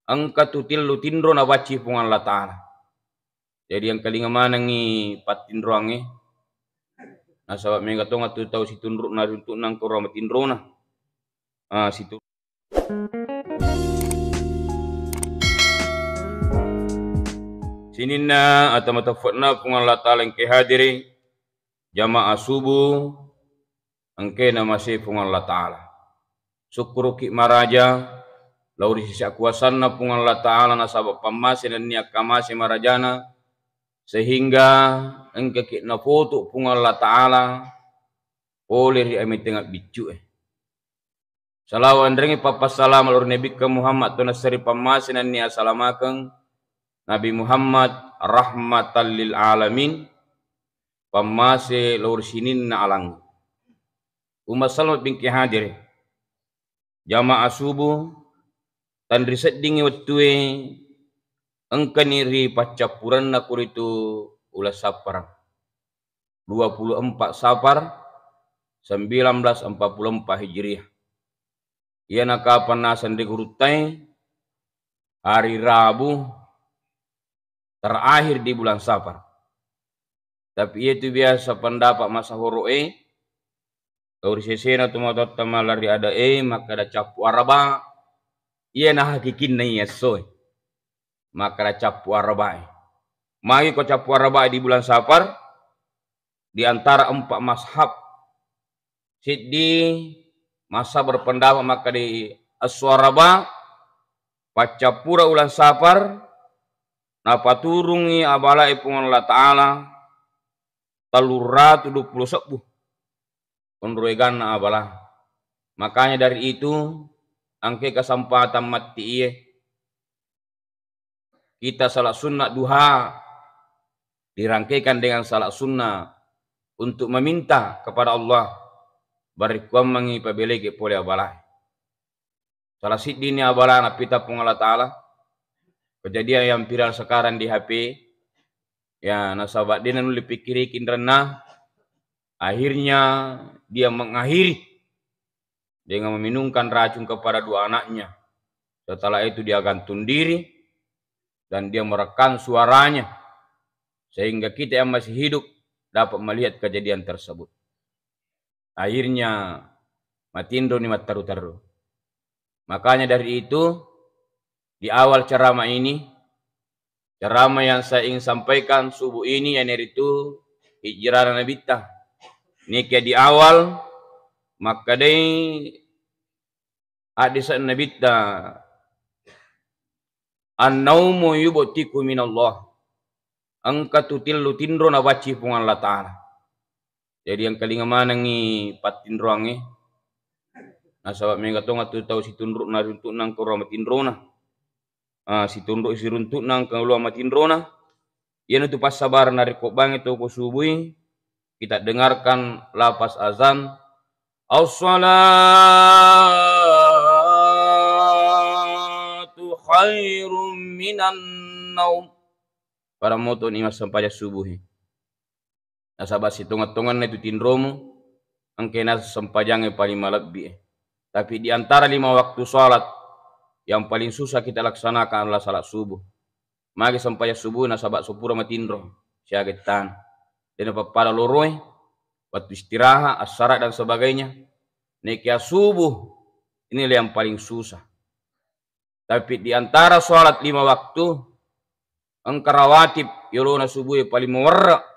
angka tutil tindro na baci pung Allah Ta'ala. Jadi yang kalinga manangi patindro ange na sabab mega tonga tu tau si tundro na untuk nang ko rama tindro na situ sininna atau matafotna pung Allah Ta'ala yang kehadiri jamaah subuh angke na masih pung Allah Ta'ala. Syukur ki maraja lauri sisa kuasanna pung Allah Ta'ala na sabab pamase dan niat kamase marajana sehingga engke ki na foto pung Allah Ta'ala oleh ri ami tengah bicu salawan rengi papa salam alur nabi ke Muhammad tuna seri pamase dan niat salamaken Nabi Muhammad rahmatan lil alamin pamase laur sinin na alang umat salamat bingki hadir jamaah subuh tan riset dingi wettue engkaniri pacapuran na kuritu ulas Safar 24 Safar 1944 Hijriah. Ia na kapan nasan di kurutai hari Rabu terakhir di bulan Safar. Tapi itu biasa pendapat masa horoe kalau sesena tumatot tamalari ada maka ada capu araba ia na hakikin na iya soy maka ada capu araba magi ko capu araba di bulan Safar di antara 4 mazhab siddi masa berpendapat maka di aswaraba pacapura ulan Safar na paturungi abalai pung Allah Ta'ala taluratu 20 sepuh konruegan na abala. Makanya dari itu angke kesempatan mati kita salat sunnah duha dirangkaikan dengan salat sunnah untuk meminta kepada Allah barikuam mangi pabelege pole abala. Salah siddi ni abala na pita pung Allah Ta'ala. Kejadian yang viral sekarang di HP ya nasabat dia nuli pikiri kindrana akhirnya dia mengakhiri dengan meminumkan racun kepada 2 anaknya. Setelah itu dia gantung diri dan dia merekam suaranya sehingga kita yang masih hidup dapat melihat kejadian tersebut. Akhirnya matindro ni mataru-taru. Makanya dari itu di awal ceramah ini, ceramah yang saya ingin sampaikan subuh ini yaitu hijrah Nabi ta. Nikah di awal maka dei hadis Nabi ta an-naumu yubtiku minallah angka tutil tindro na baci pung Allah Ta'ala. Jadi yang kalinga manangi patindro ange na sabab mega tonga tu tau si tundro na untuk nang ko rama tindro na si tundro isi runtuk nang ko rama tindro na ieu tu pas sabar nari ko bangi to ko subuh kita dengarkan lapas azan as-salatu khairum minan naum para moto ni mas sampai subuh. Nasabah si tungat-tungan na itu tindromu angke nas sampajang paling malabbi. Tapi di antara 5 waktu salat yang paling susah kita laksanakan adalah salat subuh. Magi sampai subuh nasabak supura matindro siagetan. Dan pada loroi waktu istirahat asyarat dan sebagainya nekia subuh inilah yang paling susah. Tapi di antara salat 5 waktu angkarawatib yolona subuh paling mewarra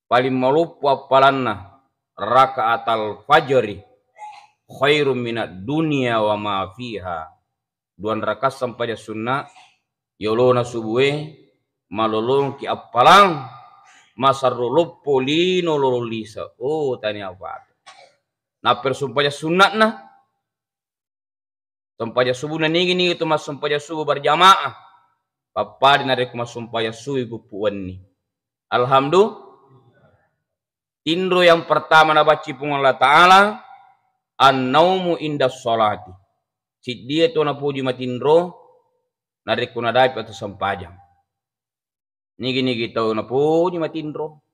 paling malupu apalanna rakaatal fajri khairum minad dunia wa ma fiha. 2 rakaat sampai sunnah yolona subuh malolong ki apalang masarulup polino lolisa. Oh tani apa na persumpah sunat na sumpah subuh na nigi itu mas sumpah subuh berjamaah papa dinare kuma sumpah subuh pupuan ni alhamdulillah. Indro yang pertama na baci pung Allah Ta'ala an-naumu inda sholati. Si dia tu na puji matindro narik kuna dai atau sampajang. Nigi tau na puji matindro.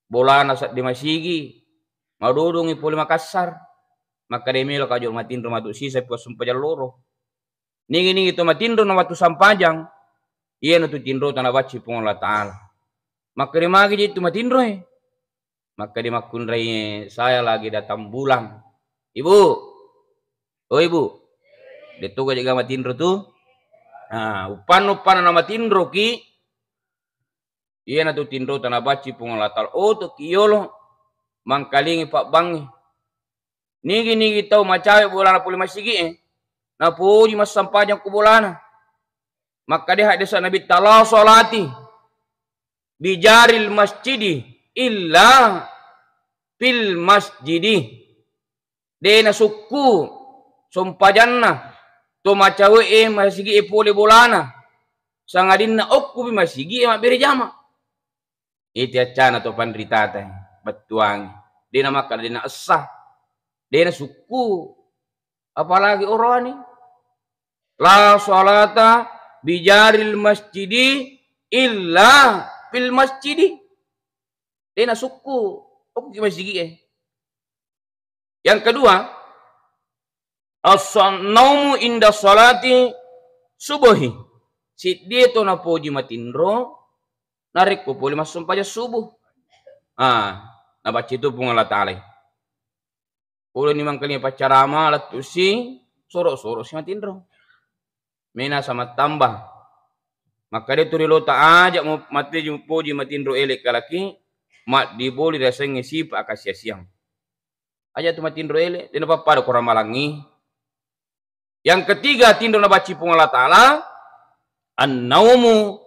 Bola na sa di masigi. Madudungi puli Makassar. Maka demelo kajol matindro matu sisa po sampajang loro. Ningi itu matindro na watu sampajang. Iya na tu tindro tanah baci pung Allah Ta'ala. Maka di magi itu matindro Maka di makundrai saya lagi datang bulan. Ibu. Oh ibu. Dia tuga juga matindro tu. Nah, upan nama tindro ki. Iya na tu tindro tanah baci pung Allah Ta'ala. Oh tu kiyolo. Mangkalingi pak bangi. Nigi tau macawe bolana puli masigi na puji mas sampajang ku bolana. Maka dia hadis Nabi tala salati bijaril masjidi illa fil masjidi. Dena suku sompajanna to macawe masigi puli bolana. Sangadinna okku bi masigi beri jama. Itu acana to pandritata batuang. Dena maka dena esah. Dena suku. Apalagi orang ini. La salata bijaril masjidi illa fil masjidi. Dena suku. Oke masjid Yang kedua, as-naumu inda salati subuhi. Si dia to na poji matindro narik ko poli masum paja subuh. Nabaca itu pung Allah Ta'ala. Ulo ni mangkali pacarama alat tusi soro-soro si matindro. Mena sama tambah. Maka dia turi lota aja mau mati puji matindro elek kalaki mat diboli rasa ngisi pak akasia siang. Aja tu matindro elek dia napa pada korang malangi. Yang ketiga tindro na baci pung Allah Ta'ala an-naumu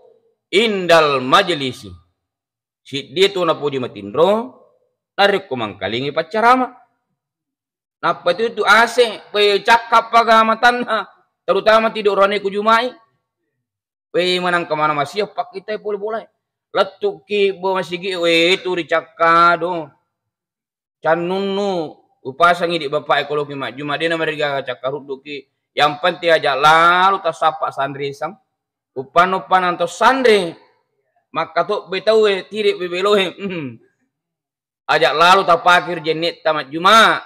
indal majlisi. Si dia tu na puji matindro narik ko mangkalingi pacarama. Napa itu asing, cakap pagamatan, terutama tidur rane ku jumai. Manang kemana masih pak kita boleh. Letuk ki bo masigi itu dicakado. Canunu upasangi di bapak ekologi mak juma dia mereka cakar ki. Yang penting aja lalu tas sapa sandri sang. Upan anto sandri. Maka tu betawe tirik bebelohe. Ajak lalu tapakir jenet tamat juma.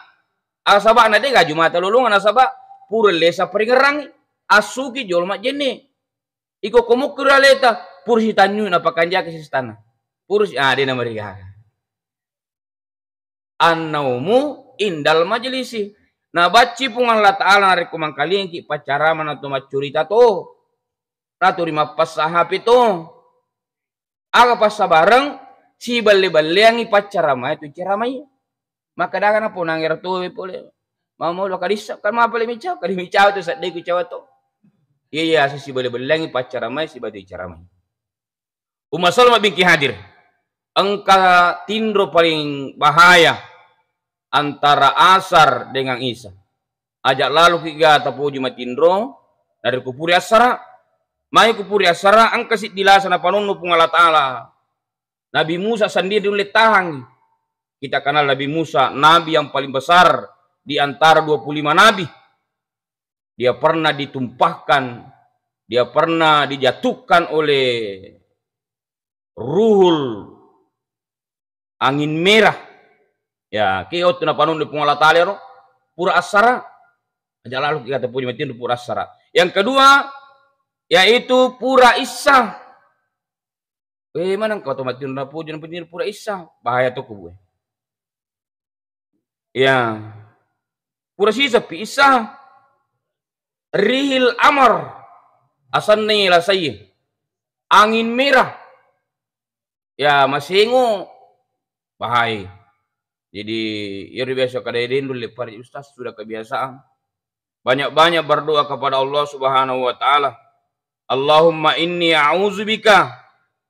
Asaba na dega juma talulungan asaba pura lesa peringerangi asuki jol mak jene iko komukura leta pursi tanyu na pakanja ke sistana pursi dia nama mereka an-naumu indal majlisi na baci pung Allah Ta'ala narik kumangkalian ki pacara mana tu macurita to na tu rima pasahapi to aga pas bareng si balle-balle yang pacara mai tu ceramai. Maka dagan apa nangir tu boleh. Mau lo kadisap kan mau boleh micau, kali micau tu sadai ku cawa tu. Iya si boleh belangi pacar ramai si batu cara ramai. Umma Salma bin Hadir. Engka tindro paling bahaya antara asar dengan isya. Ajak lalu kiga tapuji matindro dari kupuri asara. Mai kupuri asara angka sit dilasana panunu pung Allah Ta'ala. Nabi Musa sendiri dulu tahan. Kita kenal Nabi Musa, Nabi yang paling besar di antara 25 Nabi. Dia pernah ditumpahkan, dia pernah dijatuhkan oleh ruhul angin merah. Ya, kiot na panun di Allah Ta'ala pura asara. Aja lalu kita punya matin pura asara. Yang kedua yaitu pura isya. Mana kau matin na pujian pura isya? Bahaya tuh gue. Ya, pura sisa pisah rihil amar asan nih lasai angin merah ya masingo bahaya. Jadi ya biasa kadang dulu lepar ustaz sudah kebiasaan banyak-banyak berdoa kepada Allah Subhanahu wa Ta'ala. Allahumma inni a'udzubika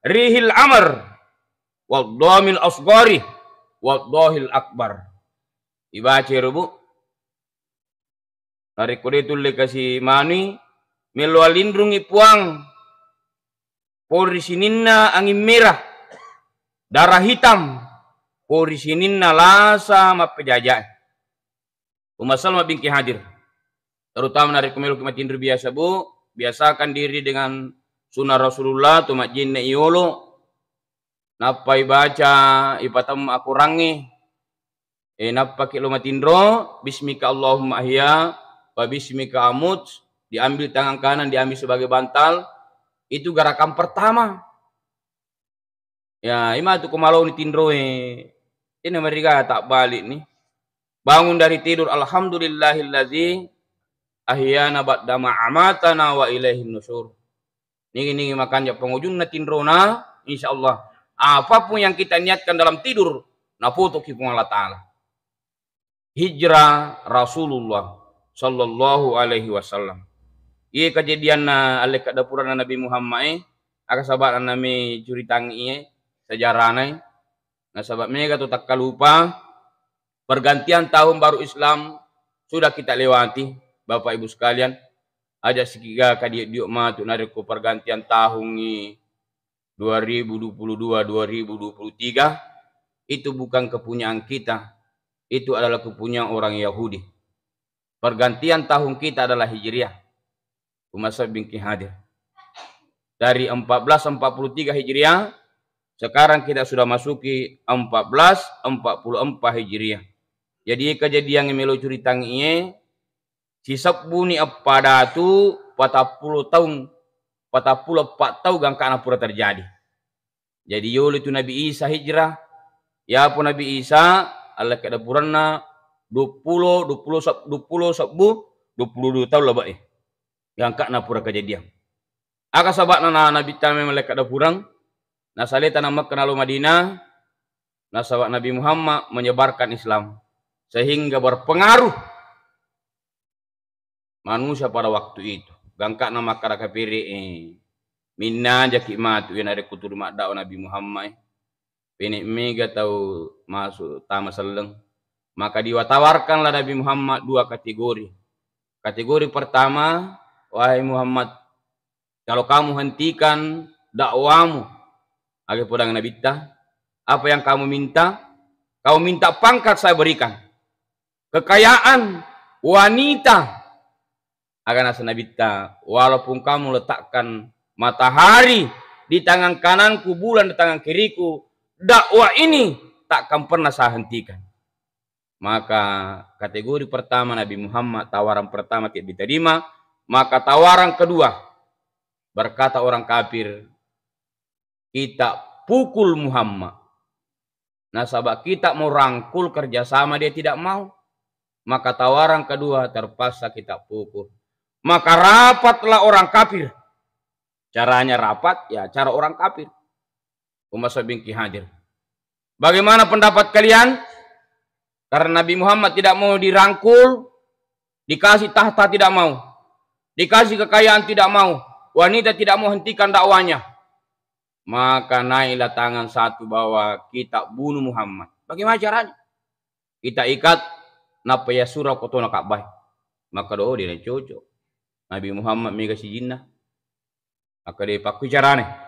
rihil amar wal dhamil asghari wal dhahil akbar. Ibaca rubu tarik kode tulle kasih mani melualindrungi puang pori sininna angin merah darah hitam pori sininna lasa mapejajah. Umma Salma bin Hadir terutama dari kemelu kematindru biasa bu biasakan diri dengan sunnah Rasulullah tu majinne iolo napai baca ipatam aku rangi napa kilo matindro bismika Allahumma ahya wa bismika amut diambil tangan kanan, diambil sebagai bantal. Itu gerakan pertama. Ya, ima tu kemalau ni tindroe. Ini mereka tak balik nih. Bangun dari tidur, alhamdulillahillazi ahyana ba'da ma amatana wa ilaihin nusyur. Niki makanya pengujungna tindrona insyaallah apapun yang kita niatkan dalam tidur naputuk hikmah Allah Ta'ala. Hijrah Rasulullah sallallahu alaihi wasallam. Iya kejadian na alek kadapuran Nabi Muhammad aka sahabat nami curitang iye sejarahnya. Nah sahabat mereka tu tak lupa pergantian tahun baru Islam sudah kita lewati Bapak Ibu sekalian. Ada sekiga kadiuk diuk matu nariko pergantian tahun ni 2022-2023 itu bukan kepunyaan kita, itu adalah kepunyaan orang Yahudi. Pergantian tahun kita adalah Hijriah. Umasa bingki hadir dari 1443 Hijriah, sekarang kita sudah masuki 1444 Hijriah. Jadi kejadian yang melo curitang ini sisap buni pada tu 40 tahun 44 tahun gangkana pura terjadi. Jadi yul itu Nabi Isa hijrah, ya pun Nabi Isa Allah kadapuranna 22 tahun lebih. Gangkana pura kejadian. Aka sahabat Nabi Tame malaikat dapurang, nasalita nama kenalu Madinah, nasabat Nabi Muhammad menyebarkan Islam sehingga berpengaruh manusia pada waktu itu. Gangkat nama kara kapiri minna jaki matu yang ada kutur mak dakwah Nabi Muhammad. Penik mega tahu masuk tama seleng. Maka diwatawarkanlah Nabi Muhammad dua kategori. Kategori pertama, wahai Muhammad, kalau kamu hentikan dakwamu agar pedang Nabi apa yang kamu minta? Kamu minta pangkat saya berikan, kekayaan, wanita. Akan asa Nabi walaupun kamu letakkan matahari di tangan kananku, bulan di tangan kiriku, dakwah ini takkan pernah saya hentikan. Maka kategori pertama Nabi Muhammad, tawaran pertama tidak diterima. Maka tawaran kedua, berkata orang kafir, kita pukul Muhammad. Nah sahabat kita mau rangkul kerjasama, dia tidak mau. Maka tawaran kedua terpaksa kita pukul. Maka rapatlah orang kafir. Caranya rapat, ya cara orang kafir. Umasa bingki hadir. Bagaimana pendapat kalian? Karena Nabi Muhammad tidak mau dirangkul, dikasih tahta tidak mau, dikasih kekayaan tidak mau, wanita tidak mau hentikan dakwanya. Maka naiklah tangan satu bahwa kita bunuh Muhammad. Bagaimana caranya? Kita ikat napa ya surah kotona Ka'bah. Maka doa dia cocok. Nabi Muhammad mega si jinnah. Maka dia pakai caranya.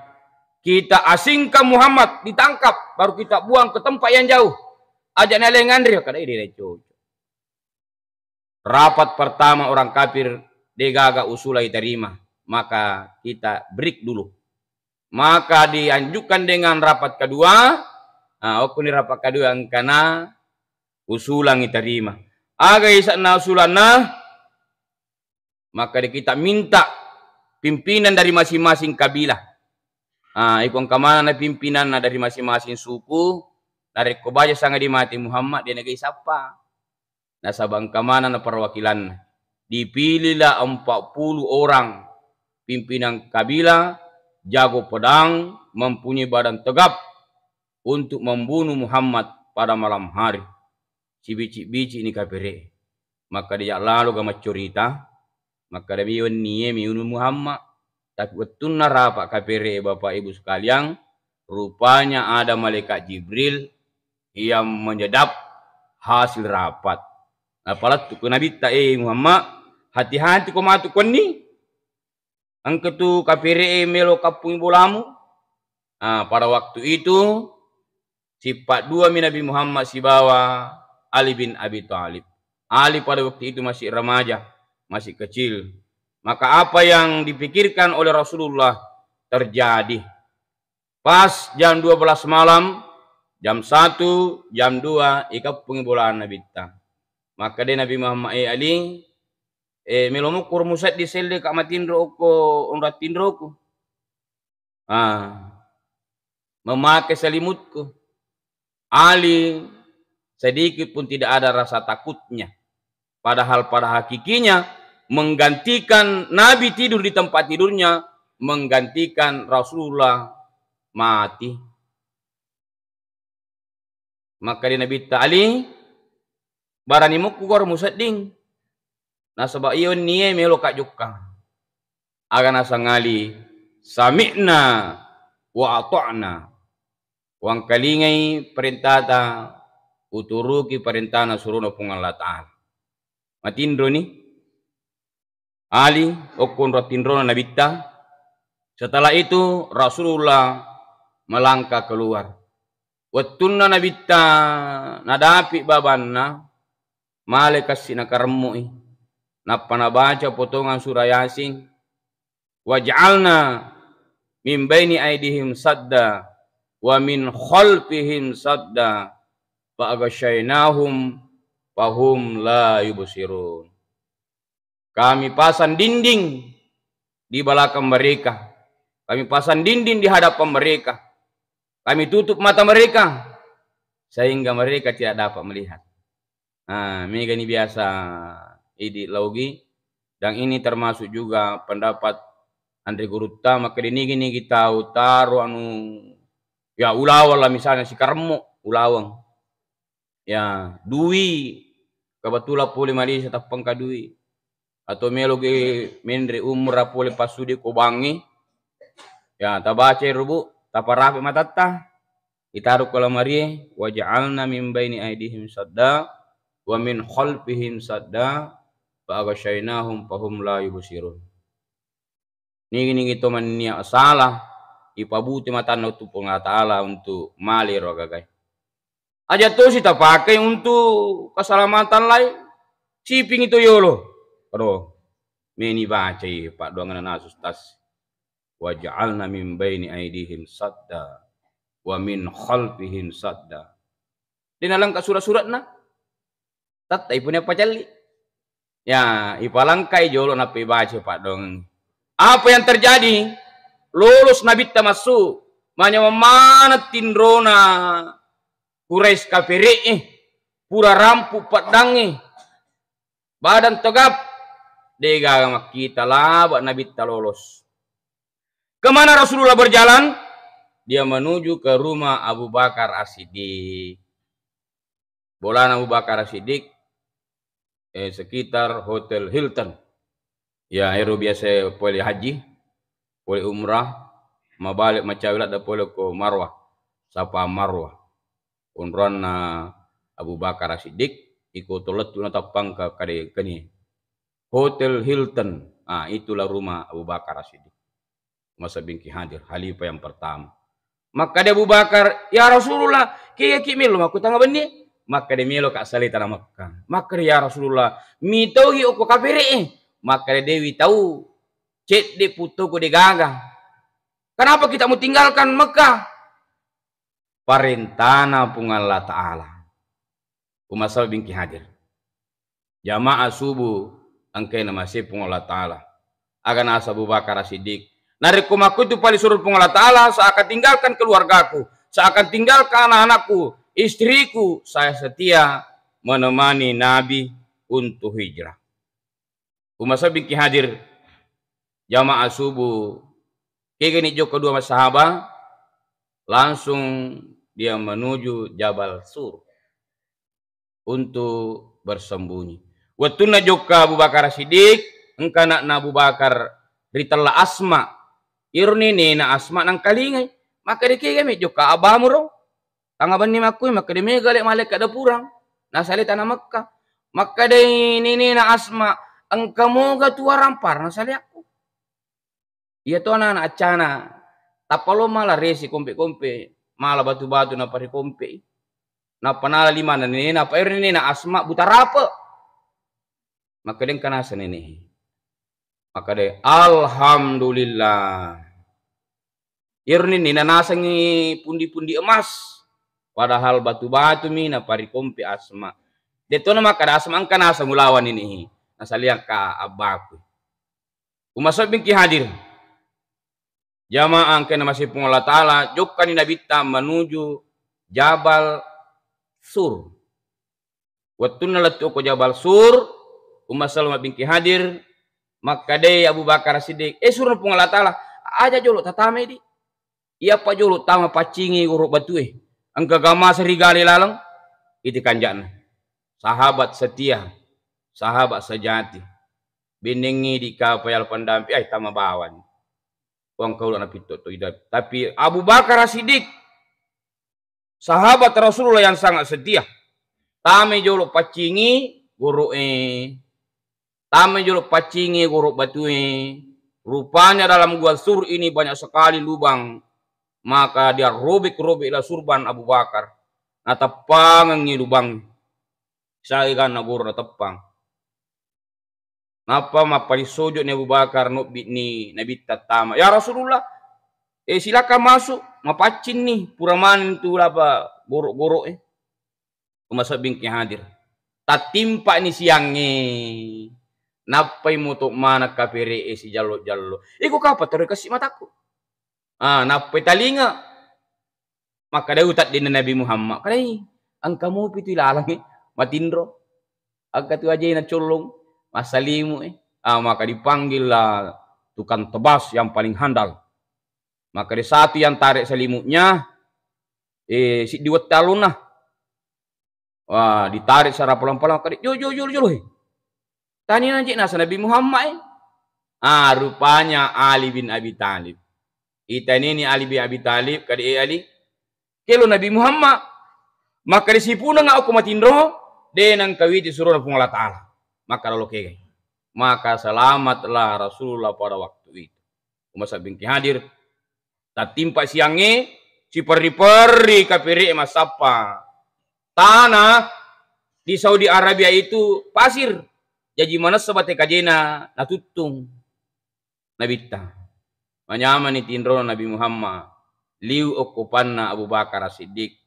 Kita asingkan Muhammad, ditangkap, baru kita buang ke tempat yang jauh. Ajak nalai ngandri, kada dia cocok. Rapat pertama orang kafir degaga usulai terima, maka kita break dulu. Maka dianjukkan dengan rapat kedua. Aku ni rapat kedua karena usulan diterima. Aga isana usulanna, maka kita minta pimpinan dari masing-masing kabilah. Ikon kamana na pimpinan na dari masing-masing suku. Dari kobaya sangat dimati Muhammad dia negeri siapa? Nasabang kamana na perwakilan. Dipilihlah 40 orang pimpinan kabilah, jago pedang, mempunyai badan tegap untuk membunuh Muhammad pada malam hari. Si bici ini kafir. Maka dia lalu gama cerita. Maka dia miun Muhammad. Tapi betul nara Pak kafir Bapak Ibu sekalian. Rupanya ada malaikat Jibril yang menyedap hasil rapat. Apalagi tu Nabi Muhammad, hati-hati kau matu kau ni. Angkat tu kafir melo kapung bolamu. Pada waktu itu sifat dua Nabi Muhammad si bawa Ali bin Abi Thalib. Ali pada waktu itu masih remaja, masih kecil. Maka apa yang dipikirkan oleh Rasulullah terjadi. Pas jam 12 malam, jam 1, jam 2, ikap pengbolaan Nabi. Maka dia Nabi Muhammad Ali melomo kur musat di selde ka matindro ko unrat tindroku. Memakai selimutku. Ali sedikit pun tidak ada rasa takutnya. Padahal pada hakikinya menggantikan Nabi tidur di tempat tidurnya, menggantikan Rasulullah mati. Maka di Nabi Ali barani muku kor musading. Nah sebab iyon niye melo kak jukka. Agan asangali sami'na wa ata'na. Wang kalingai perintah uturuki perintah na suruh pung Allah Ta'ala. Matindro ni Ali okon ratindro na nabita. Setelah itu Rasulullah melangkah keluar. Wattuna nabita nadapi babanna malaikat sinakaremui. Napa nabaca potongan surah Yasin. Waj'alna min baini aidihim sadda wa min khalfihim sadda fa aghshaynahum fahum la yubsirun. Kami pasang dinding di belakang mereka. Kami pasang dinding di hadapan mereka. Kami tutup mata mereka sehingga mereka tidak dapat melihat. Nah, ini gini biasa idi laugi, dan ini termasuk juga pendapat Andri Gurutta. Maka ini gini kita taruh ya ulawang lah, misalnya si karmo ulawang ya dui kebetulan pulih Malaysia tapang kadui atau melogi mendri umrah pulih pasudi kobangi ya tabaca rubu taparapi matata itaruh ke lamari waja'alna min baini aidihim sadda wa min khalfihim sadda fa aghshaynahum fahum la yubsirun. Ini gitu mania salah ipabuti mata tu Allah Ta'ala untuk malir gagai. Aja tuh kita pakai untuk keselamatan lain. Siping itu yolo. Aduh, meni baca Pak doangan nasus tas. Wa ja'alna min baini aidihim sadda wa min khalfihim sadda. Di dalam surat-surat na. Tatai punya pacali. Ya, ipalangkai jolo napi baca Pak dong. Apa yang terjadi? Lulus Nabi masuk mana tindrona Quraisy kafiri pura rampu padangi badan tegap dega kita lah Nabi lolos. Kemana Rasulullah berjalan? Dia menuju ke rumah Abu Bakar As-Siddiq. Bolan Abu Bakar As-Siddiq sekitar Hotel Hilton. Ya, hero biasa boleh haji, boleh umrah, mabalik macawilat da boleh ke Marwah, sapa Marwah. Unran Abu Bakar As-Siddiq ikut tolet tu natapang ke kade kini Hotel Hilton. Itulah rumah Abu Bakar As-Siddiq. Masa bingki hadir khalifah yang pertama. Maka dia Abu Bakar, ya Rasulullah, kaya kimil aku tangga benih. Maka dia milo kak salita na Makkah. Maka dia ya Rasulullah, mitohi opo kafiri. Maka dia Dewi tahu, cek di putuku di gagah. Kenapa kita mau tinggalkan Mekah? Perintahna pun Allah Ta'ala. Umasal bingki hadir. Jamaah subuh, angkai nama si pun Allah Ta'ala. Agan asa Abu Bakar As-Siddiq. Narikumaku itu paling suruh pun Allah Ta'ala, seakan tinggalkan keluargaku, seakan tinggalkan anak-anakku, istriku, saya setia menemani Nabi untuk hijrah. Umasa bingki hadir jamaah subuh. Kini jo kedua sahabat langsung dia menuju Jabal Sur untuk bersembunyi. Watuna joka Abu Bakar As-Siddiq engkana na Abu Bakar ritala Asma. Irni ni na Asma nang kalingai. Maka dikigami joka abamu ro. Tangaban ni makui maka dimegale malaikat da purang. Nasali tanah Mekah. Maka ni na Asma engkamu ga tua rampar nasali aku. Iya tuh anak-anak acana. Tapalo malah resi kompe-kompe. Malah batu-batu na pari kompe. Na panala lima na nini. Na pair nini na Asma buta rapa. Maka den kanasan ini. Maka de alhamdulillah. Irni nini na nasangi pundi-pundi emas. Padahal batu-batu mi na pari kompe Asma. Deto na maka da Asma ang kanasa mulawan ini. nasaliang ka abaku. Umasa bingki hadir. Jamaah kena masih pun Allah Ta'ala jokkan ni Nabi menuju Jabal Sur. Waktu nalatu ko Jabal Sur, umasa bingki hadir, maka de Abu Bakar Siddiq, suruh pun Allah Ta'ala, aja jolo tatame di. Iya pa jolo tama pacingi uruk batu angka gama serigala lalang, itu kanjana. Sahabat setia, sahabat sejati. Binengi di kapal pendampi, tama bawan. Uang kau na pito to idap. Tapi Abu Bakar Siddiq, sahabat Rasulullah yang sangat setia. Tame jolo pacingi guru tame jolo pacingi guru batu Rupanya dalam gua Sur ini banyak sekali lubang. Maka dia robek-robeklah surban Abu Bakar. Na tepang ngi lubang. Saya kan naguru na tepang. Napa mapali sujud ni Abu Bakar ni Nabi tatama. Ya Rasulullah, silakan masuk. Mapacin nih puraman itu apa borok-borok Kumasa bingki hadir. Tatimpa ni siangnya. Napai mutuk mana kapire si jalo-jalo. Iku kapa terus kasih mataku. Napai talinga. Maka dia utat din Nabi Muhammad. Kadai, ang kamu pitu ilalang matindro. Agka tu aja na colong. Masalimu maka dipanggil lah tukang tebas yang paling handal. Maka di satu yang tarik selimutnya si diwatalun nah. Wah, ditarik secara pelan-pelan. Yo. Tani nanti nasa Nabi Muhammad rupanya Ali bin Abi Talib. Itani Ali bin Abi Talib kadi Ali. Kelo Nabi Muhammad maka disipuna nga ako matindro denang kawiti suruh ng Allah Ta'ala. Maka lalu kaya. Maka selamatlah Rasulullah pada waktu itu. Umasa bingki hadir. Tatimpa siangnya si peri-peri kapiri masapa. Tanah di Saudi Arabia itu pasir. Jadi mana sebate kajena natutung nabita. Manyaman ni tindro Nabi Muhammad. Liu okupanna Abu Bakar Siddiq.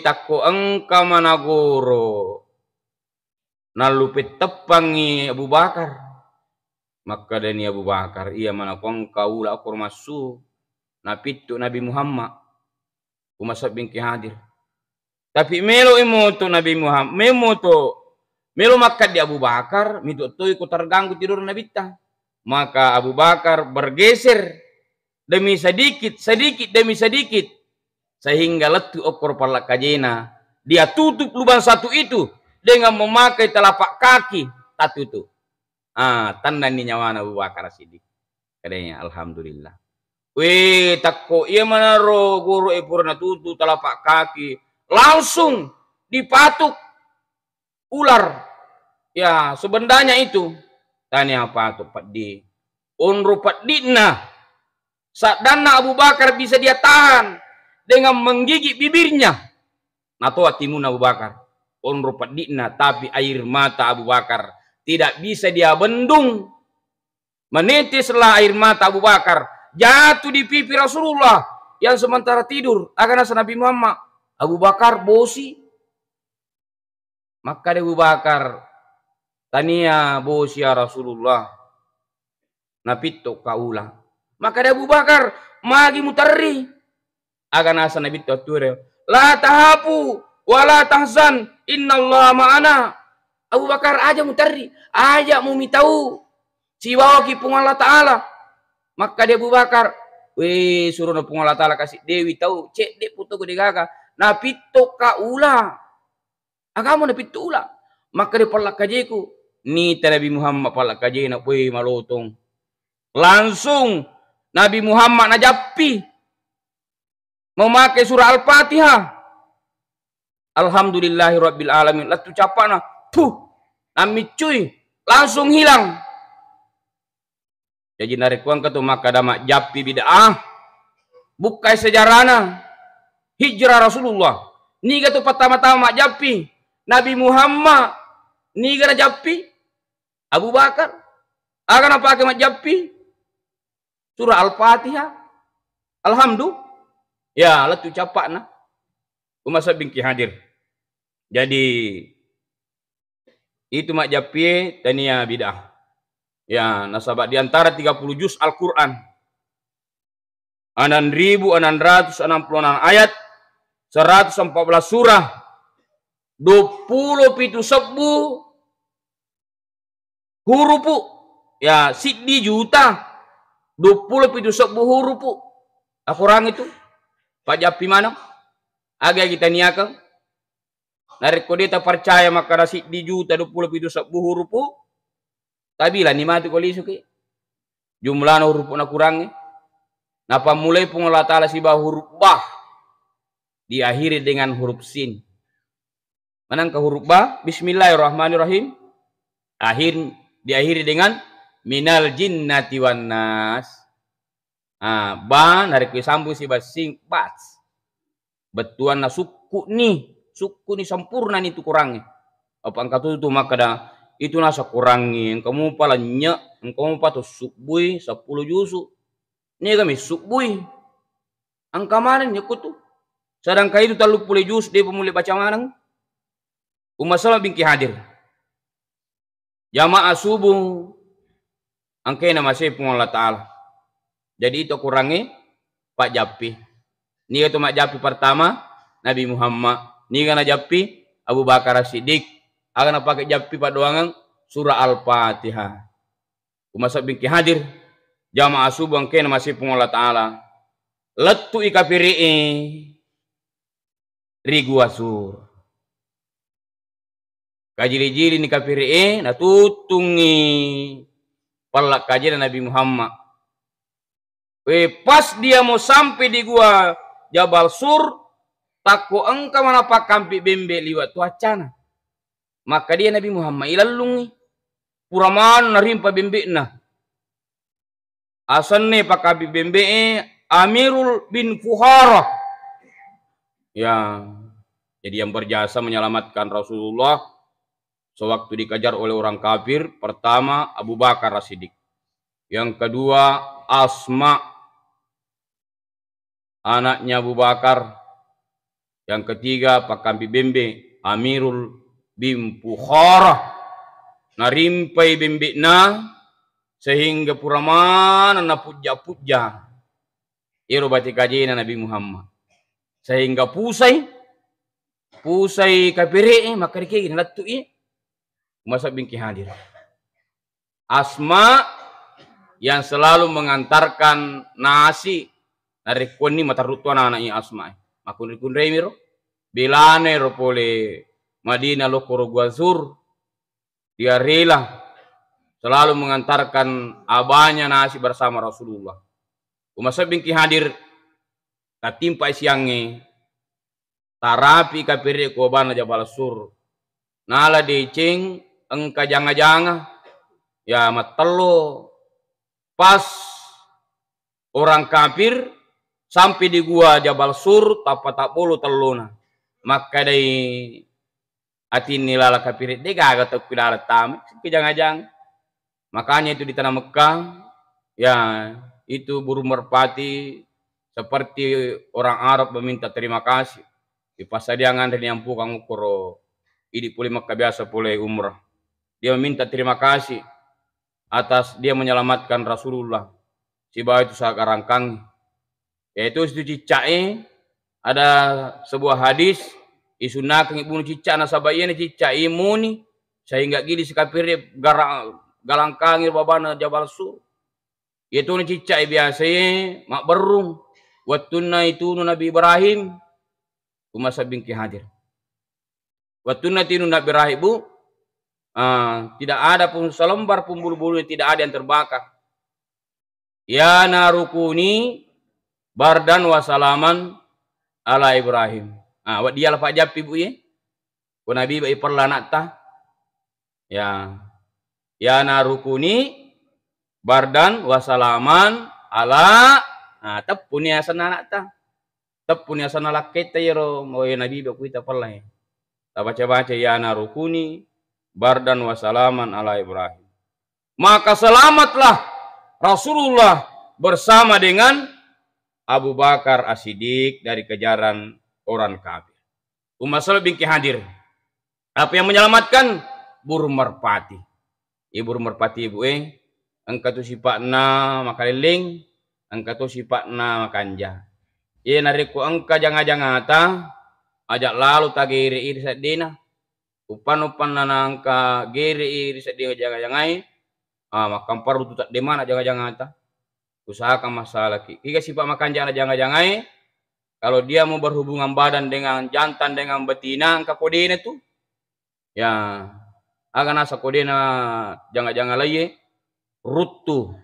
Takko engka managoro. Nalupit tepangi Abu Bakar. Maka dani Abu Bakar. Ia manakong kaula akur masu. Napitu Nabi Muhammad. Umasab bingki hadir. Tapi melo imoto Nabi Muhammad. Melo makat di Abu Bakar. Mito ikut terganggu tidur Nabi ta. Maka Abu Bakar bergeser. Demi sedikit demi sedikit. Sehingga letu okor palak kajena. Dia tutup lubang satu itu. Dengan memakai telapak kaki. Tak tutup. Tanda ni nyawa Abu Bakar Siddiq. Katanya alhamdulillah. Takko ia manaro guru purna tutup telapak kaki. Langsung dipatuk ular. Ya sebenarnya itu. Tanya apa tuh Pak Di. Unru Pak Dina. Saat dana Abu Bakar bisa dia tahan dengan menggigit bibirnya. Nato timun Abu Bakar. Unru Pak Dina. Tapi air mata Abu Bakar tidak bisa dia bendung. Menetislah air mata Abu Bakar. Jatuh di pipi Rasulullah. Yang sementara tidur. Akan asa Nabi Muhammad. Abu Bakar bosi. Maka Abu Bakar. Tania bosi ya Rasulullah. Napito kaulah. Maka Abu Bakar. Magi mutari. Akan asa Nabi tuture. La tahapu. Wala tahzan. Innallaha ma'ana. Abu Bakar aja mutari. Aja mumitau. Siwawa kipung Allah Ta'ala. Maka dia Abu Bakar. Suruh napung Allah Ta'ala kasih Dewi tahu. Cek dek putu gede gaga. Napito kaula. Agamu napito ula. Maka dia palak kajeku. Ni Nabi Muhammad palak kajena. Malotong. Langsung. Nabi Muhammad najapi. Memakai surah Al-Fatihah. Alhamdulillahirabbil alamin. Latu capana. Namicuy. Langsung hilang. Jadi narik uang ke tu maka damak japi bid'ah. Bukai sejarahna. Hijrah Rasulullah. Ni tu pertama-tama japi. Nabi Muhammad. Ni gana japi. Abu Bakar. Akan apa mak japi. Surah Al-Fatihah. Alhamdulillah. Ya, latu capak na. Umasa bingki hadir. Jadi Itu mak japie tania bidah. Ya, nasabak di antara 30 juz Al-Qur'an. 6.666 ayat, 114 surah, 27 sebu hurupu. Ya, siddi juta 27 sebu hurupu. Al-Qur'an itu. Pak Japi mana? Agak kita niakan. Narik ko dita percaya maka nasi di juta 27 sebu hurupu. Tabila ni mati ko lisuki. Jumlah hurupu na kurangnya. Napa mulai pun Allah Ta'ala si bah huruf bah diakhiri dengan huruf sin. Manang ke huruf bah? Bismillahirrahmanirrahim. Diakhiri dengan minal jinnati wan nas. Ba narik sambung si bah sing bats. Betuan na suku ni sempurna ni tu kurangnya. Apa angkat itu maka dah itu nasa kurangnya. Kamu palanya, kamu patuh subui 10 juzu. Ini kami subui. Angka mana nyekut tu? Sedangkan itu terlalu pulih juz dia pemulih baca manang. Masalah bingki hadir. Jamaah subuh. Angkena masih pun Allah Ta'ala. Jadi itu kurangnya Pak Japi. Ini itu mak Japi pertama Nabi Muhammad. Ini kan Japi Abu Bakar As-Siddiq. Akan pakai Japi pada doangan surah Al-Fatihah. Masa bingki hadir. Jamaah subuh angkena masih pun Allah Ta'ala. Letu ikapiri'i rigu asur. Kajili-jili ni kapiri'i na tutungi palak kajian Nabi Muhammad. Pas dia mau sampai di gua Jabal Sur, takut engkau mana pak kampi bembe liwat tuacana. Maka dia Nabi Muhammad ilalungi puraman narimpa bembe na. Asanne pak kampi bembe Amirul bin Fuhara. Ya, jadi yang berjasa menyelamatkan Rasulullah sewaktu dikejar oleh orang kafir. Pertama Abu Bakar As-Siddiq. Yang kedua Asma, anaknya Abu Bakar. Yang ketiga Pak Kampi Bembe Amirul bin Fuhara. Narimpai bembe na sehingga puraman na puja-puja. Iro bati kajina Nabi Muhammad. Sehingga pusai kapire maka dikegi nalatu masa bingki hadir. Asma yang selalu mengantarkan nasi dari koni mata rutuan anaknya Asma. Makun remiro bilane ro pole Madinah lokoro guazur. Dia rela selalu mengantarkan abahnya nasi bersama Rasulullah. Masa bingki hadir katimpa siangnya tarapi kapire ko bana Jabal Sur. Nala deceng engka janga-janga ya matelo pas orang kafir sampai di gua Jabal Sur tak bolu teluna. Maka dari atin nilala kapire dega gatok pidala tam kejang-jang. Makanya itu di tanah Mekah ya itu burung merpati seperti orang Arab meminta terima kasih. Di pasadiangan dan yang pukang ukuro ini pulih Mekah biasa pulih umrah. Dia meminta terima kasih atas dia menyelamatkan Rasulullah. Si bawa itu sangat rangkang. Yaitu itu cicai ada sebuah hadis isunakang ibnu cicak nasabayana cicai imuni sehingga gili sikapir galangkangir babana Jabal Sur. Itu ni cicak biasa mak berung. Wattunna itu Nabi Ibrahim. Umasa bingki hadir. Wattunna itu Nabi Ibrahim bu. Tidak ada pun selembar pun bulu-bulu tidak ada yang terbakar. Ya narukuni bardan wasalaman ala Ibrahim. Dia lah Pak Japi bu ye. Ku Nabi bayi perlah nak tah. Ya narukuni bardan wasalaman ala tepun ya sana anak ta tepun ya sana laket yero mo Nabi ba kita pala ta baca ya narukuni bardan wasalaman ala Ibrahim. Maka selamatlah Rasulullah bersama dengan Abu Bakar As-Siddiq dari kejaran orang kafir. Masalah bingki hadir. Apa yang menyelamatkan? burung merpati. Burung merpati ibu angka tu sipatna makaliling, angka tu sipatna makanja. Nariku angka janga-jangata ajak lalu ta giri sadina. Upan-upan na angka giri sadina janga-jangai. Makam perlu tu tak de mana janga-jangata. Usahakan masalah kiga sifat makanja na janga-jangai. Kalau dia mau berhubungan badan dengan jantan dengan betina angka kodenya tu ya agan asa kodena janga-janga lagi rutu.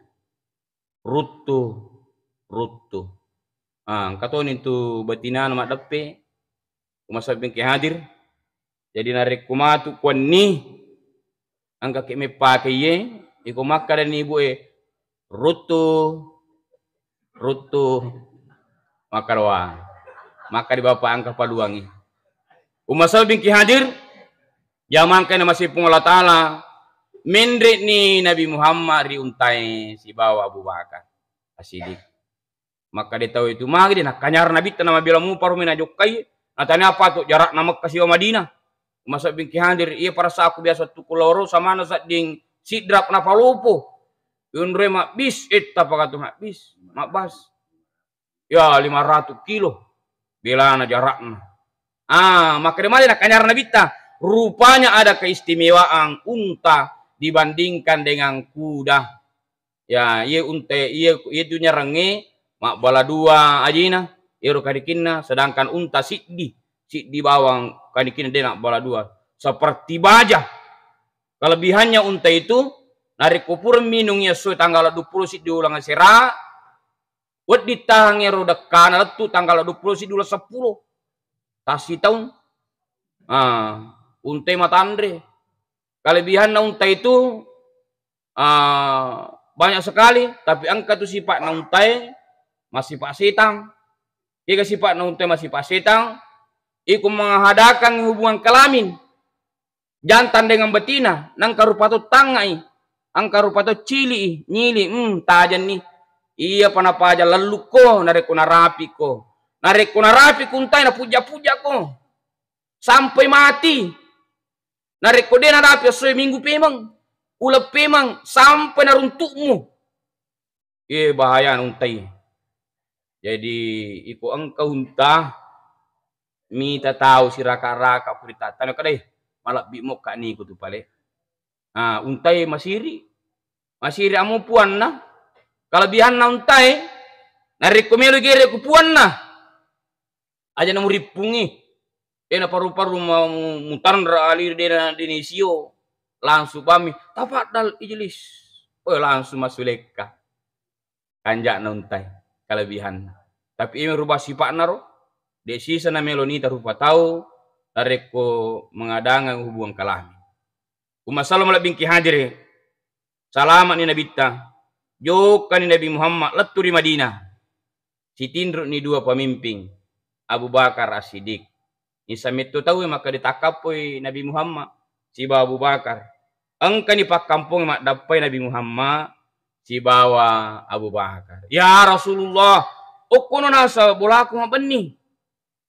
Katon itu betina nama depe masa bengke hadir jadi narik kumatu kuani angka keme pakai ye iko makka dan ibu rutu makarwa maka di bapak angka paduangi umasa bengke hadir zaman kena masih pun Allah Ta'ala mendrit ni Nabi Muhammad riuntai si bawa Abu Bakar As-Siddiq. Maka dia tahu itu magi dia nak kanyar Nabi tanah bila mu paru mina jokai natanya apa tuh jarak nama kasih Madinah masa bingki hadir iya para aku biasa tu kuloro sama nasa ding sidrap napa lupo yunre mak bis apa kata mak bis mak bas ya 500 kilo bila na jaraknya maka dia magi nak kanyar Nabi ta rupanya ada keistimewaan unta dibandingkan dengan kuda. Ya, iya unta iya dunya range mak bala dua ajina, iro kadikinna sedangkan unta siddi bawang kadikinna dia nak bala dua. Seperti baja. Kelebihannya unta itu narik kupur minungnya sesuai tanggal 20 siddi ulang sera. Wad ditahangnya roda kana letu tanggal 20 siddi ulang 10. Tasi tahun. Unta matandre. Kelebihan unta itu banyak sekali, tapi angka tu sifat na unta masih pak setang. Jika sifat na unta masih pak setang, iku menghadakan hubungan kelamin jantan dengan betina, nang karupato tangai, angka rupato cili, nyili, tajan nih. Iya panapa aja lalu ko, nareko narapi ko unta na puja-puja ko, sampai mati. Nareko dia narapi sesuai minggu pemang, ulap pemang sampai naruntukmu. Bahaya untai. Jadi iku engkau unta mita tahu si raka-raka purita tanah kadai malak bimok kak ni kutu pale. Untai masiri amu puan na kelebihan na untai nareko melu gere ku puan na aja namu ripungi na paru-paru mau mutaran alir dena denisio langsung pami tapadal ijelis langsung masuk leka kanjak nuntai kelebihan tapi ini rubah sifat naro desi sana melonita rupa tahu nareko mengadang hubungan kelamin umasalam labingki hadir salamat ni nabita jokan ni Nabi Muhammad letu di Madinah si tindruk ni dua pemimpin Abu Bakar As-Siddiq Isam itu tahu maka ditakapoi Nabi Muhammad si bawa Abu Bakar. Engkau ni pak kampung mak dapai Nabi Muhammad si bawa Abu Bakar. Ya Rasulullah, okono nasa bolaku mak benih.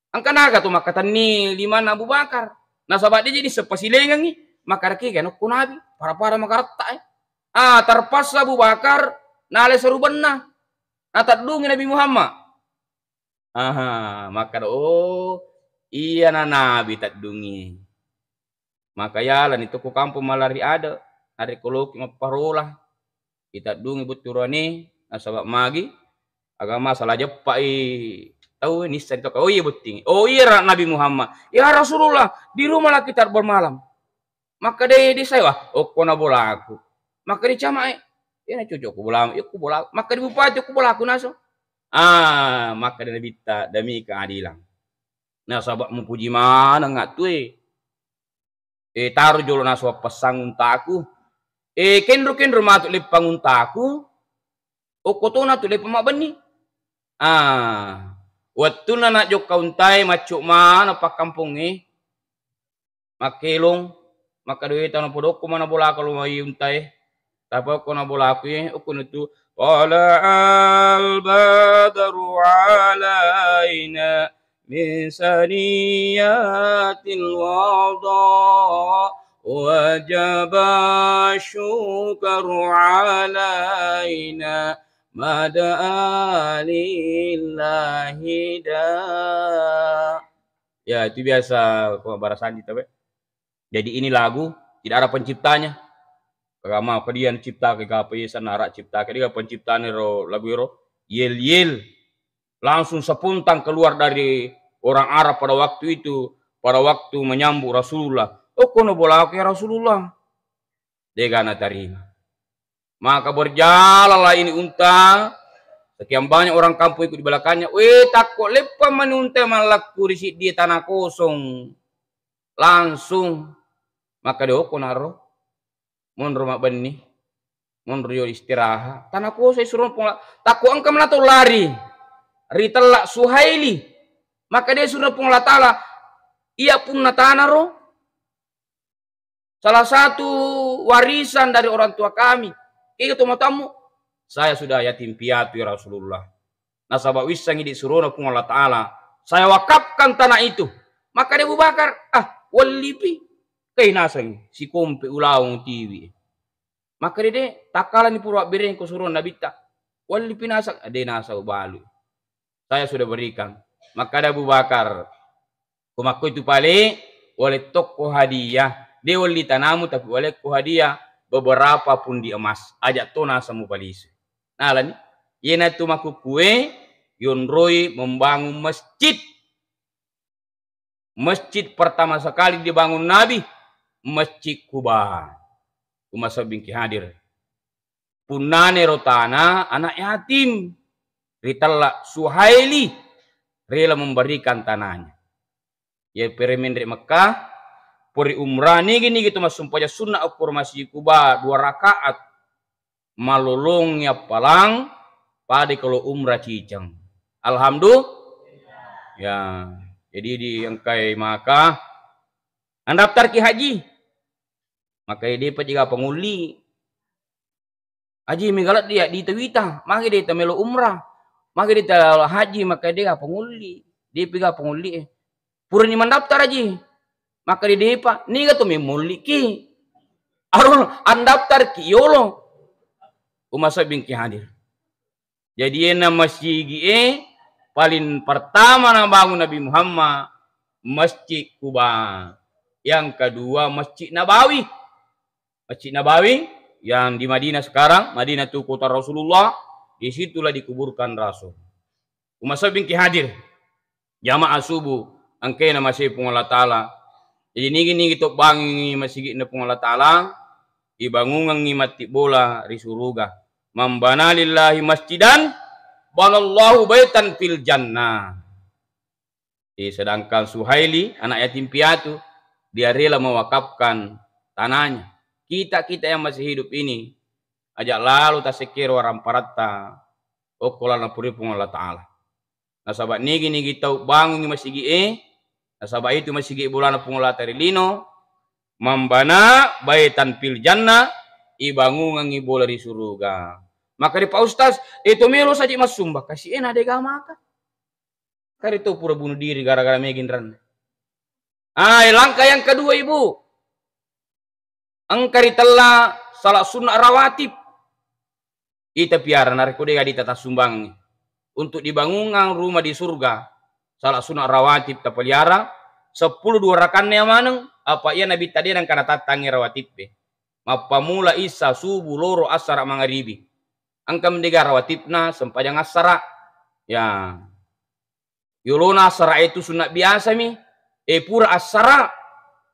Angka naga tu maka tani lima Abu Bakar. Nasabat dia jadi sepasilengan ni maka raki kan okono Nabi para maka retak. Terpaksa Abu Bakar nale seru benah. Natadungi Nabi Muhammad. Maka iya na Nabi tak dungi. Maka yalan itu ku kampung malari ada. Hari kolok maparolah. Kita dungi buturani. Nasabak magi. Agama salah jepai. Tahu ini saya itu. Oh iya beting. Oh iya Nabi Muhammad. Ya Rasulullah. Di rumah lah kita bermalam. Maka dia saya. Oh kona bola aku. Maka dia camai. Ya cucuk ku bola. Ya ku bola. Maka di bupati ku bola aku naso. Maka dia bita demi keadilan. Nah sahabat mempuji mana nggak tuh taruh jolo naswa pasang untaku kendro matuk lepang untaku okotona tu lepang mak beni waktu nak jok kauntai macuk mana pak kampung makelong maka duit tanah podok mana bola kalau mau untai tapi aku na bola aku aku itu wala al badru alaina min saniyatil wada وجب الشكر علينا ما دعا لله da. Ya, itu biasa pembarasan kita. Jadi ini lagu tidak ada penciptanya. Kagama apa dia cipta ke apa ya sanara cipta ke dia penciptanya lagu ro yel yel langsung sepuntang keluar dari orang Arab pada waktu itu, pada waktu menyambut Rasulullah. Oh, kono bola ke Rasulullah. Dia gana terima. Maka berjalanlah ini unta. Sekian banyak orang kampung ikut di belakangnya. Takut lepa menuntai malaku di dia tanah kosong. Langsung. Maka dia naro. Mon rumah benih. Mon rio istirahat. Tanah kosong suruh pula. Takut engkau menato lari. Ritelak Suhaili. Maka dia suruh pula ta'ala. Ia pun natana roh. Salah satu warisan dari orang tua kami. Itu tamu. Saya sudah yatim piatu ya Rasulullah. Nasabah wisang di suruh pun Allah Ta'ala. Saya wakafkan tanah itu. Maka dia Abu Bakar. Walipi. Kay nasang. Si kompe ulawang TV. Maka dia takalan ni purwak bireng ko suruh nabita. Walipi nasang. Dia nasa balu. Saya sudah berikan. Maka ada Abu Bakar. Kumaku itu paling. Oleh toko hadiah. Dia wali tanamu tapi oleh ku hadiah. Beberapa pun di emas. Ajak tona sama palis. Nah lah ni. Yena tu maku kue. Yonroi membangun masjid. Masjid pertama sekali dibangun Nabi. Masjid Kuba. Kumasa bingki hadir. Punane rotana anak yatim. Ritalla Suhaili. Rela memberikan tanahnya. Ya peremen dari Mekah. Puri umrah ni gini gitu mas sumpahnya sunnah ukur Masjid Kuba 2 rakaat. Malulungnya palang. Pada kalau umrah cicang. Alhamdulillah. Ya. Jadi di angkai maka. Daftar ki haji. Maka dia juga penguli. Haji megalat dia di Tewita. Maka dia melo umrah. Maka dia haji. Maka dia penguli. Dia pergi penguli. Pura ni mendaftar haji. Maka di depa, ni ga to memuli ki. Aron andaftar ki yolo. Umasa bingki hadir. Jadi ena masjid paling pertama na bangun Nabi Muhammad Masjid Kuba. Yang kedua Masjid Nabawi. Masjid Nabawi yang di Madinah sekarang, Madinah itu kota Rasulullah, di situlah dikuburkan Rasul. Umasa bingki hadir. Jamaah subuh angkai nama masih Allah Ta'ala. Jadi ini gitu bangi masjid na pung Allah Ta'ala. Ibangungan ngimati bola risuruga. Mambana lillahi masjidan. Banallahu baitan fil jannah. Sedangkan Suhaili, anak yatim piatu. Dia rela mewakafkan tanahnya. Kita yang masih hidup ini. Ajak lalu tak sekir orang parata. Okolana puri pung Allah Ta'ala. Nah sahabat nigi kita bangun masjid Nasabah itu masih bulan pengolah tarilino. Membana baitan fil jannah. Ibangungan ibola di surga. Maka di Pak Ustaz. Itu melo saja mas sumbah. Kasih enak deh gak makan. Karena itu pura bunuh diri gara-gara megin ran. Langkah yang kedua ibu. Angkari telah salah sunnah rawatib. Ita piara narkodega di tata sumbang. Untuk dibangungan rumah di surga. Salah sunnah rawatib tapaliara 10 2 rakannya maneng apa ia Nabi tadi nang kana tatangi rawatib be mapamula isa subuh loro asara mangaribi angka mendengar rawatibna sempajang asara ya yolona asara itu sunat biasa mi pura asara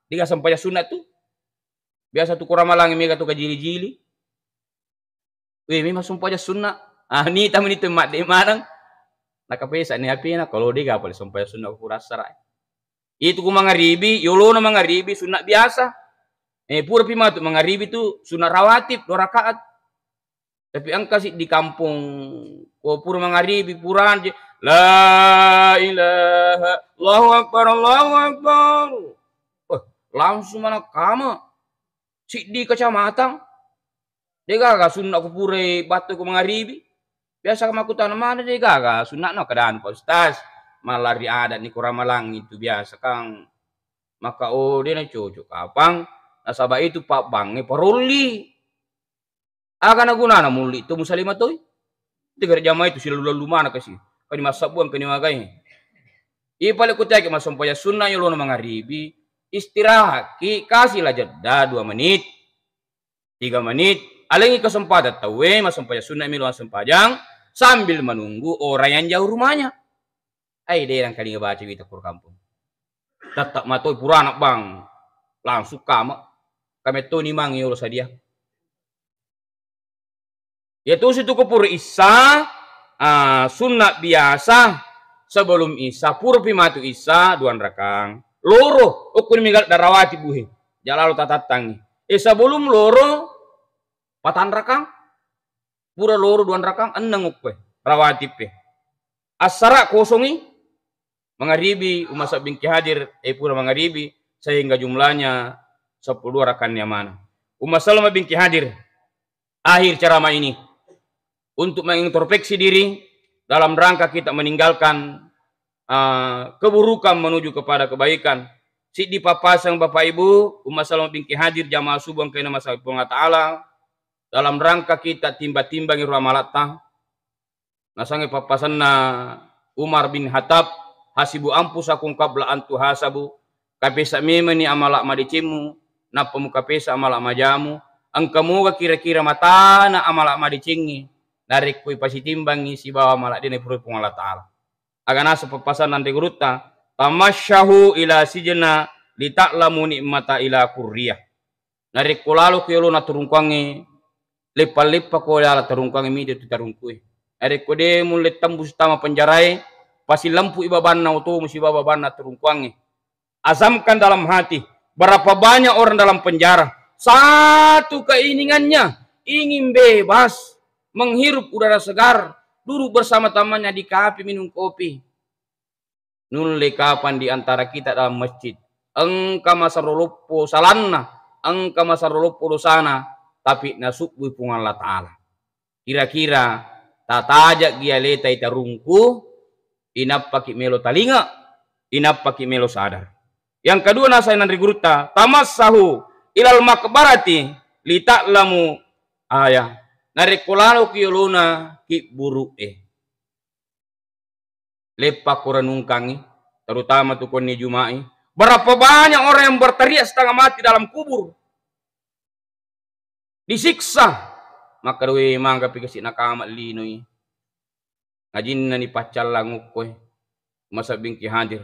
diga sempajang sunat tu biasa tu kurang malang mega tu kajili-jili mi masuk pajang sunat ni tamu itu mak de manang nakapesa ni api na kalau dia gak boleh sampai sunat kurasara. Itu ku mangaribi, yolo na mangaribi sunat biasa. Pura pima tu mangaribi tu sunat rawatib 2 rakaat. Tapi angka sih di kampung ko pura mangaribi puran la ilaha Allahu akbar Allahu akbar. Langsung mana kamu? Si di kecamatan. Dia gak sunat ku pura batu ku mangaribi. Biasa kama aku tanam mana deh gaga sunat no keadaan Pak Ustaz malari adat ni kurang malang itu biasa kang maka dia na cocok kapang Nasaba itu pak bange paroli. Aga na guna na muli itu musalima toy. Tiga jama itu sila lalu mana kasi. Kani masabuan kani magai. Ipale kutake masompaya sunnah yo lono mangaribi. Istirahat ki kasih lah jeda 2 menit. 3 menit. Alengi kesempatan tawe masompaya sunnah milo sempajang sambil menunggu orang yang jauh rumahnya. Ai deh yang kali ngebaca kita kur kampung. Tetap matoi puranak bang. Langsung kama. Kami tuh ni mang yo sadia. Yaitu situ kupur Isya, sunat biasa sebelum Isya, pur pimatu Isya 2 rakang. Loro, ukur minggal darawati buhe. Jalalu tatatang. Sebelum loro, 4 rakang. Pura loro 2 rakang, 6 ukwe. Rawati pe. Asara kosongi, mangaribi, umasa bingki hadir, pura mangaribi, sehingga jumlahnya 10 rakannya mana. Umasalama bingki hadir, akhir ceramah ini. Untuk mengintrospeksi diri dalam rangka kita meninggalkan keburukan menuju kepada kebaikan. Si di papasang Bapak Ibu, umat salam bingki hadir jamaah subuh kena masa Allah Ta'ala dalam rangka kita timba-timbangi ramalata. Nasangi papasan na Umar bin Khattab hasibu ampus akung qabla antu hasabu kapesa memeni amalak madicimu na pemuka pesa amalak majamu angkamuga kira-kira mata na amalak madicingi narik kui pasi timbangi si bawa malak dini purupung Allah Ta'ala. Agana sepapasan nanti guruta tamasyahu ila sijena lita'lamu ni'mata ila kurriyah. Narik kulalu kuyulu na turungkwangi lepa-lepa kuyala turungkwangi midi tu tarungkui. Narik kode mulit tembus tama penjarai pasi lampu ibaban na utuh musi bababan na turungkwangi. Azamkan dalam hati berapa banyak orang dalam penjara. Satu keinginannya ingin bebas. Menghirup udara segar, duduk bersama temannya di kafe minum kopi. Nulli kapan di antara kita dalam masjid. Engka masarulupo salanna, engka masarulupo dosana, tapi nasukbu pungan Allah Ta'ala. Kira-kira tatajak gia leta ita rungku, inapaki melo talinga, inapaki melo sadar. Yang kedua nasainan riguruta, tamassahu ilal makbarati, lita'lamu ayah. Narik kolalo kiyolona ki buru lepak koranungkangi terutama tukun ni Jumai. Berapa banyak orang yang berteriak setengah mati dalam kubur disiksa maka dewe mangga pikasi nakamat linoi ngajin na ni pacal langukoy masa bingki hadir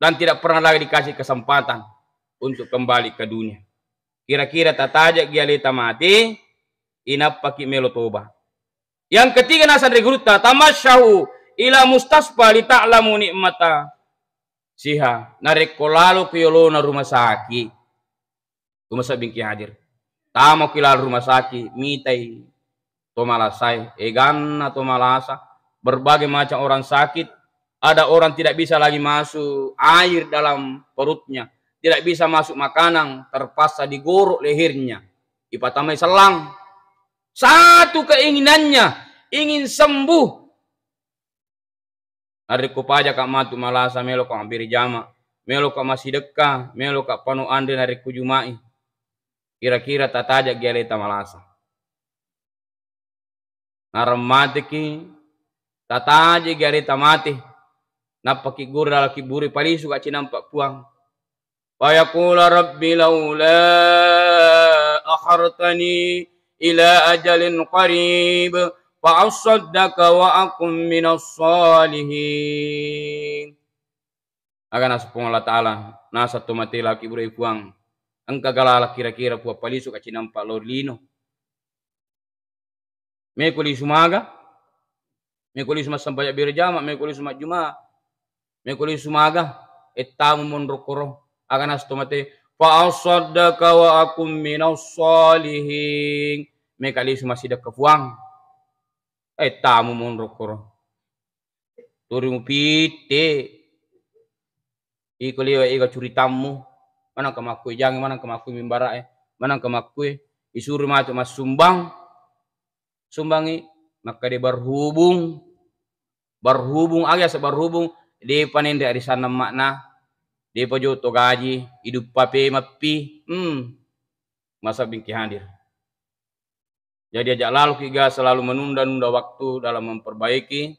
dan tidak pernah lagi dikasih kesempatan untuk kembali ke dunia. Kira-kira tatajak gialita mati inapaki melo toba. Yang ketiga nasan regruta tamasyahu ila mustasfa li ta'lamu ni'mata siha narek kolalo kiyolona rumah sakit. Rumah sakit bingki hadir. Tamo kilal rumah sakit mitai tomalasai eganna tomalasa berbagai macam orang sakit. Ada orang tidak bisa lagi masuk air dalam perutnya, tidak bisa masuk makanan, terpaksa digorok lehernya. Ipatamai selang. Satu keinginannya, ingin sembuh. Hari ko paja kak matu malasa melo kak hampir jama, melo kak masih dekat, melo kak panu ande hari ko Jumai. Kira-kira tatajak gialeta malasa. Naramate ki tatajak gialeta mati. Napaki guru dalam kiburi palisu kak cinampak puang. Fayaqula rabbi laula akhartani ila ajalin qarib fa asaddaka wa akum minas salihin. Akan asupung Allah Ta'ala nasa tumati laki burai puang angka galala kira-kira puak palisu kaci nampak lorlino mekuli sumaga mekuli sumat sampai birjama mekuli sumat Jumat mekuli sumaga etamu monrokoro akan astumati fa asaddaka wa akum minas salihin mekali masih dekat puang tamu monrokoro turimu pite iko liwa ika curitamu mana kemakui jangan mana kemakui mimbara mana kemakui isuri matu mas sumbangi maka dia berhubung aja seberhubung dia panen dari sana makna Dia pojo to gaji, hidup pape mapi, masa bingki hadir. Jadi ajak lalu kita selalu menunda-nunda waktu dalam memperbaiki.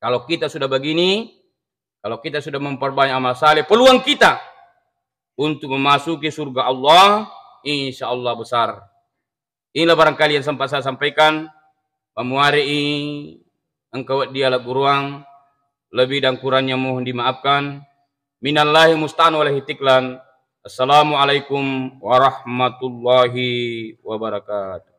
Kalau kita sudah begini, kalau kita sudah memperbanyak amal saleh, peluang kita untuk memasuki surga Allah, insya Allah besar. Inilah barangkali yang sempat saya sampaikan. Pamuari engkau dia lagu ruang, lebih dan kurangnya mohon dimaafkan. Minallahi musta'an walahi tiklan. Assalamualaikum warahmatullahi wabarakatuh.